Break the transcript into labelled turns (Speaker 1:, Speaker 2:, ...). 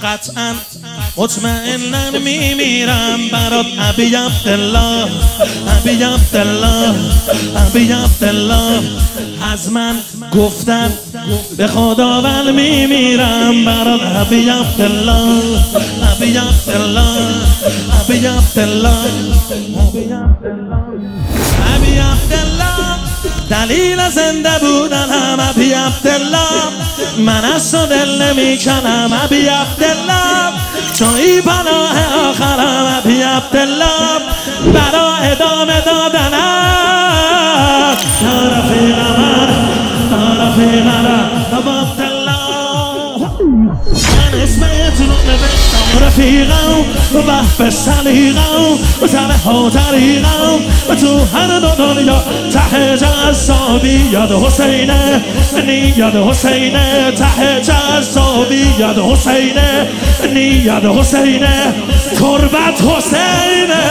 Speaker 1: قطعا مطمئنن میمیرم برات ابی عبدالله ابی عبدالله ابی عبدالله از من گفتن به خداوند میمیرم برات ابی عبدالله ابی عبدالله ابی عبدالله ابی عبدالله دلیل زنده بودنم ابی عبدالله من از تو دل نمیکنم ابی عبدالله تویی پناه آخرم ابی عبدالله برا ادامه دادنم یا رفیق من یا رفیق من ابی عبدالله من اسمت رو نوشتم رفیقم و به سلیقم و تنه ها طریقم و تو هر دو دنیا ته جذابیت حسینه نیت حسینه ته جذابیت حسینه نیت حسینه قربت حسینه